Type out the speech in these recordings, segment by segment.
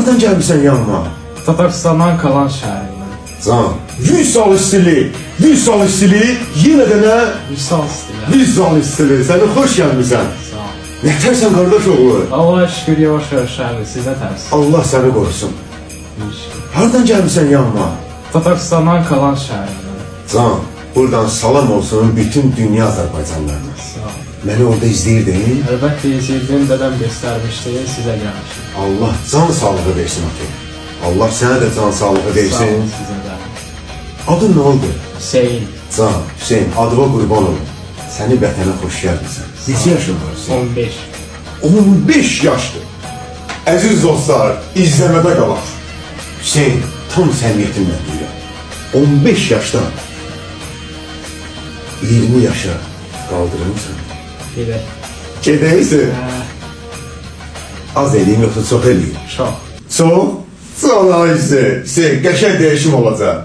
Hardan gəlmisən yanıma? Tataristan'dan kalan şəhərindən. Can, Vüsal istili, Vüsal istili, yenə də nə? Vüsal istəyirəm. Vüsal istili, səni xoş gəlmisən. Sağ ol. Nətərsən qardaş oğlu? Allah'a şükür yavaş-yavaş şəhəri sizə təmsil. Allah səni qorusun. Şükür. Hardan gəlmisən yanıma? Tataristan'dan kalan şəhərindən. Can, buradan salam olsun bütün dünya Azərbaycanlarına. Sağ ol. Məni orada izləyirdin. Əlbəttə izləyirdim, dədəm göstərmişdi, sizə gəlmişim. Allah can sağlığı versin ati. Allah sənə də can sağlığı Sağ versin. olun, sizə də. Adın nə oldu? Hüseyin, Can, Hüseyin, adıma qurban olun. Səni vətənə xoş gəlmirsən. Neçə yaşın var Hüseyin? 15. 15 yaşdır. Əziz dostlar, izləmədə qalaq. Hüseyin, tam səmimiyyətimlə deyirəm. 15 yaşdan 20 yaşa qaldırırsan. Belə. Gedəyirsən. Az eləyim yoxsa çox eləyim? Çox. Çox? Çox ayısı. Hüseyin, qəşəng dəyişim olacaq.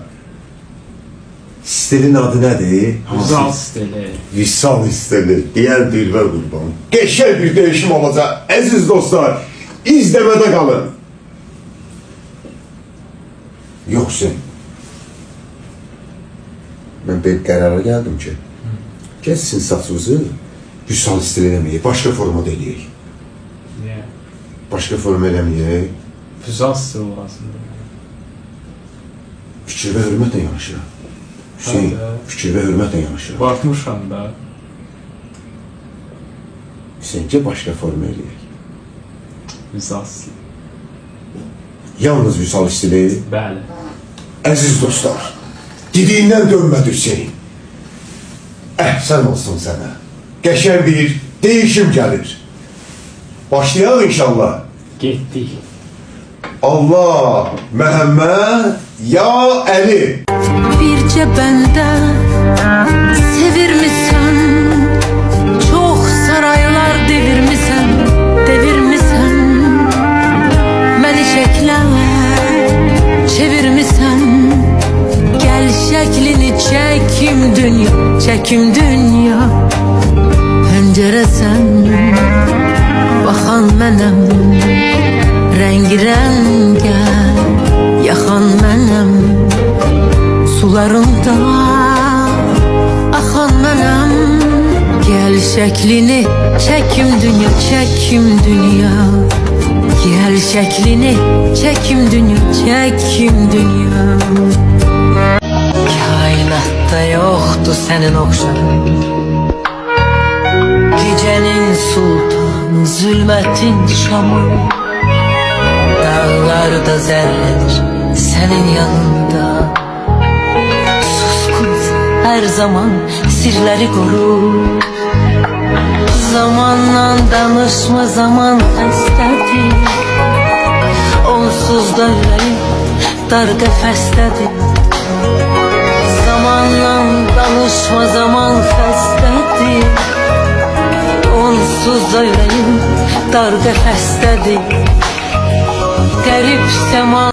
Stilin adı nədir? Vüsal stili. Vüsal istili. Deyən dilvə qurban. Qəşəng bir dəyişim olacaq. Əziz dostlar, izləmədə qalın. Yox Hüseyin. Mən bir qərara gəldim ki, gəlsin saçımızı Vüsal istili eləməyək, başqa formada eləyək. Niyə? Başqa forma eləməyək. Vüsal stili olasın. Fikir və hörmətlə yanaşıram. Hüseyin, fikir və hörmətlə yanaşıram. Baxmışam da. Hüseyin, gəl başqa forma eləyək. Vüsal stili. Yalnız Vüsal istili. Bəli. Əziz dostlar, dediyindən dönmədi Hüseyin. Əhsən olsun sənə. Qəşəng bir değişim gəlir. Başlayaq inşallah. Getdik. Allah, Məhəmməd, ya Əli. Bircə bəndə sevirmisən, çox saraylar devirmisən, devirmisən. Məni şəklə çevirmisən, gəl şəklini çəkim dünya, çəkim dünya. Pəncərəsən, baxan mənəm, rəng-rəngə yaxan mənəm. Sularında axan mənəm. Gəl şəklini çəkim dünya, çəkim dünya. Gəl şəklini çəkim dünya, çəkim dünya. Kainatda yoxdur sənin oxşar, gecənin sultanı, zülmətin şamı. Dağlarda zərrədir sənin yanında, her zaman sirləri qorur. Zamanla danışma, zaman xəstədir. Onsuz da ürəyim dar qəfəsdədir. Zamanla danışma, zaman xəstədir. Onsuz da ürəyim dar qəfəsdədir. Qərib səma